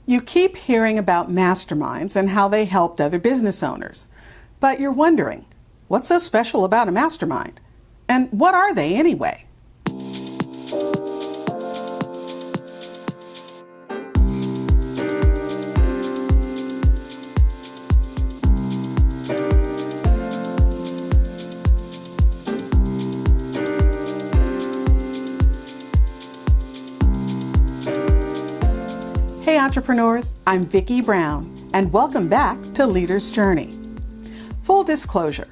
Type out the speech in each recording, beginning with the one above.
You keep hearing about masterminds and how they helped other business owners. But you're wondering, what's so special about a mastermind? And what are they anyway? Hey entrepreneurs, I'm Vicky Brown, and welcome back to Leader's Journey. Full disclosure,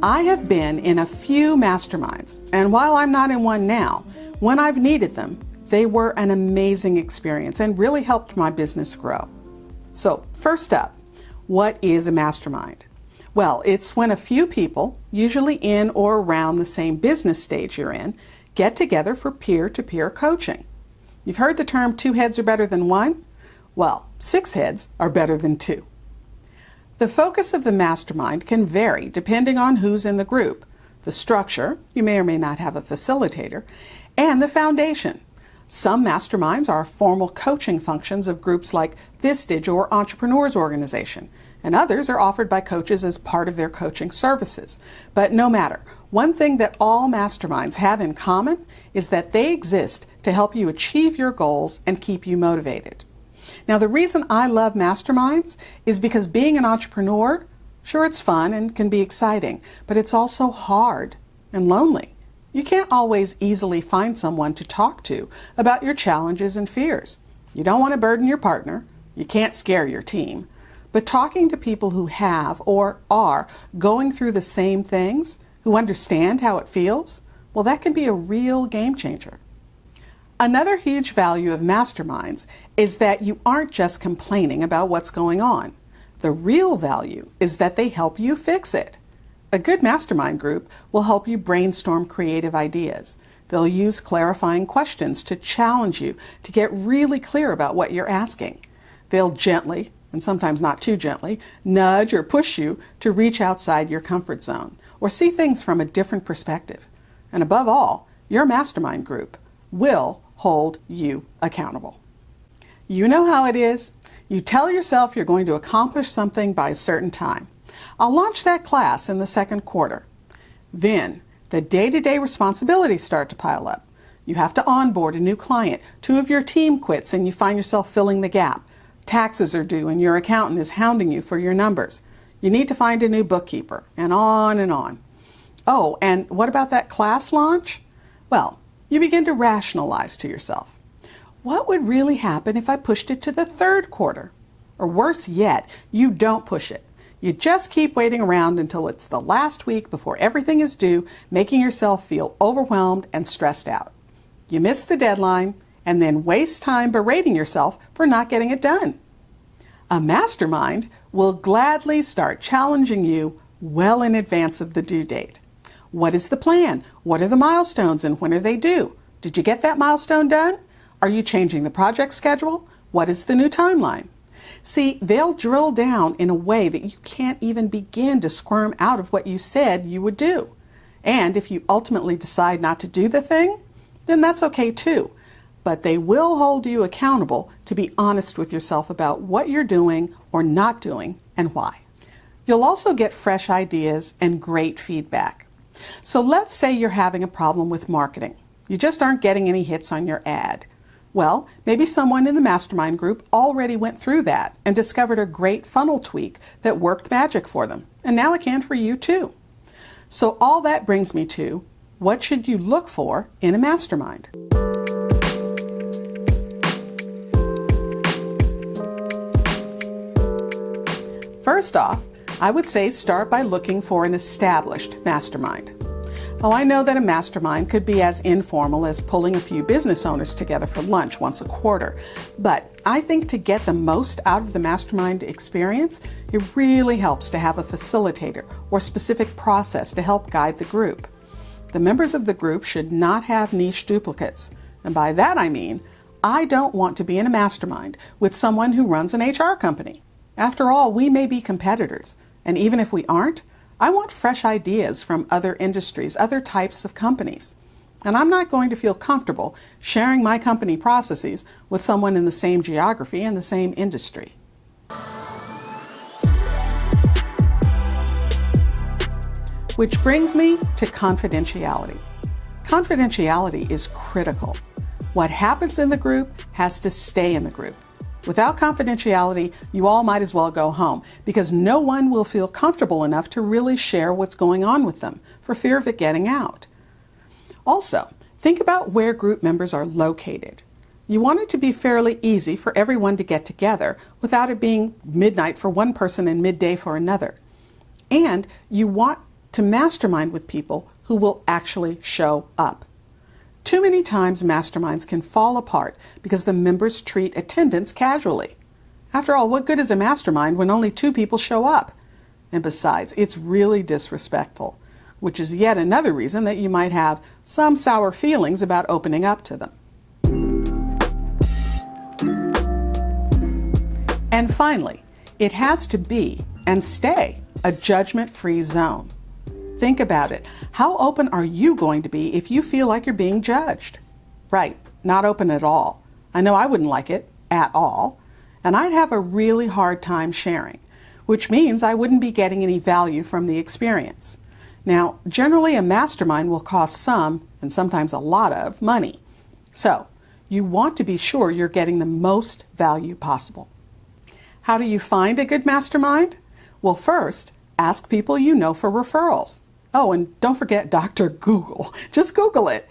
I have been in a few masterminds, and while I'm not in one now, when I've needed them, they were an amazing experience and really helped my business grow. So first up, what is a mastermind? Well, it's when a few people, usually in or around the same business stage you're in, get together for peer-to-peer coaching. You've heard the term 2 heads are better than 1? Well, 6 heads are better than 2. The focus of the mastermind can vary depending on who's in the group, the structure, you may or may not have a facilitator, and the foundation. Some masterminds are formal coaching functions of groups like Vistage or Entrepreneurs Organization, and others are offered by coaches as part of their coaching services. But no matter, one thing that all masterminds have in common is that they exist to help you achieve your goals and keep you motivated. Now, the reason I love masterminds is because being an entrepreneur, sure, it's fun and can be exciting, but it's also hard and lonely. You can't always easily find someone to talk to about your challenges and fears. You don't want to burden your partner. You can't scare your team. But talking to people who have or are going through the same things, who understand how it feels, well, that can be a real game changer. Another huge value of masterminds is that you aren't just complaining about what's going on. The real value is that they help you fix it. A good mastermind group will help you brainstorm creative ideas. They'll use clarifying questions to challenge you to get really clear about what you're asking. They'll gently, and sometimes not too gently, nudge or push you to reach outside your comfort zone or see things from a different perspective. And above all, your mastermind group will hold you accountable. You know how it is. You tell yourself you're going to accomplish something by a certain time. I'll launch that class in the second quarter. Then the day-to-day responsibilities start to pile up. You have to onboard a new client. 2 of your team quits and you find yourself filling the gap. Taxes are due and your accountant is hounding you for your numbers. You need to find a new bookkeeper, and on and on. Oh, and what about that class launch? Well, you begin to rationalize to yourself. What would really happen if I pushed it to the 3rd quarter? Or worse yet, you don't push it. You just keep waiting around until it's the last week before everything is due, making yourself feel overwhelmed and stressed out. You miss the deadline and then waste time berating yourself for not getting it done. A mastermind will gladly start challenging you well in advance of the due date. What is the plan? What are the milestones and when are they due? Did you get that milestone done? Are you changing the project schedule? What is the new timeline? See, they'll drill down in a way that you can't even begin to squirm out of what you said you would do. And if you ultimately decide not to do the thing, then that's okay too. But they will hold you accountable to be honest with yourself about what you're doing or not doing and why. You'll also get fresh ideas and great feedback. So let's say you're having a problem with marketing. You just aren't getting any hits on your ad. Well, maybe someone in the mastermind group already went through that and discovered a great funnel tweak that worked magic for them. And now it can for you too. So all that brings me to, what should you look for in a mastermind? First off, I would say start by looking for an established mastermind. Oh, I know that a mastermind could be as informal as pulling a few business owners together for lunch once a quarter, but I think to get the most out of the mastermind experience, it really helps to have a facilitator or specific process to help guide the group. The members of the group should not have niche duplicates, and by that I mean, I don't want to be in a mastermind with someone who runs an HR company. After all, we may be competitors, and even if we aren't, I want fresh ideas from other industries, other types of companies. And I'm not going to feel comfortable sharing my company processes with someone in the same geography and the same industry. Which brings me to confidentiality. Confidentiality is critical. What happens in the group has to stay in the group. Without confidentiality, you all might as well go home because no one will feel comfortable enough to really share what's going on with them for fear of it getting out. Also, think about where group members are located. You want it to be fairly easy for everyone to get together without it being midnight for one person and midday for another. And you want to mastermind with people who will actually show up. Too many times masterminds can fall apart because the members treat attendance casually. After all, what good is a mastermind when only 2 people show up? And besides, it's really disrespectful, which is yet another reason that you might have some sour feelings about opening up to them. And finally, it has to be and stay a judgment-free zone. Think about it. How open are you going to be if you feel like you're being judged? Right, not open at all. I know I wouldn't like it at all, and I'd have a really hard time sharing, which means I wouldn't be getting any value from the experience. Now, generally a mastermind will cost some, and sometimes a lot of, money. So, you want to be sure you're getting the most value possible. How do you find a good mastermind? Well, first, ask people you know for referrals. Oh, and don't forget Dr. Google. Just Google it.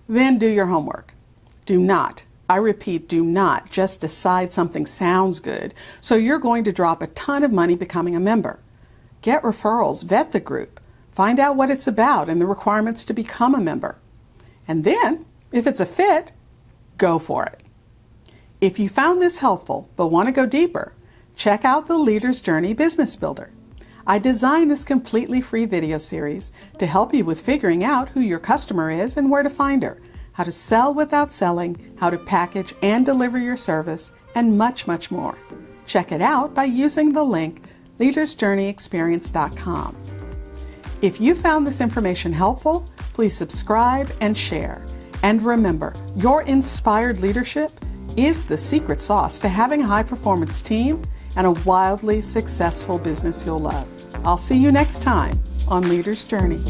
Then do your homework. Do not, I repeat, do not just decide something sounds good, so you're going to drop a ton of money becoming a member. Get referrals, vet the group, find out what it's about and the requirements to become a member. And then, if it's a fit, go for it. If you found this helpful but want to go deeper, check out the Leader's Journey Business Builder. I designed this completely free video series to help you with figuring out who your customer is and where to find her, how to sell without selling, how to package and deliver your service, and much, much more. Check it out by using the link leadersjourneyexperience.com. If you found this information helpful, please subscribe and share. And remember, your inspired leadership is the secret sauce to having a high-performance team and a wildly successful business you'll love. I'll see you next time on Leader's Journey.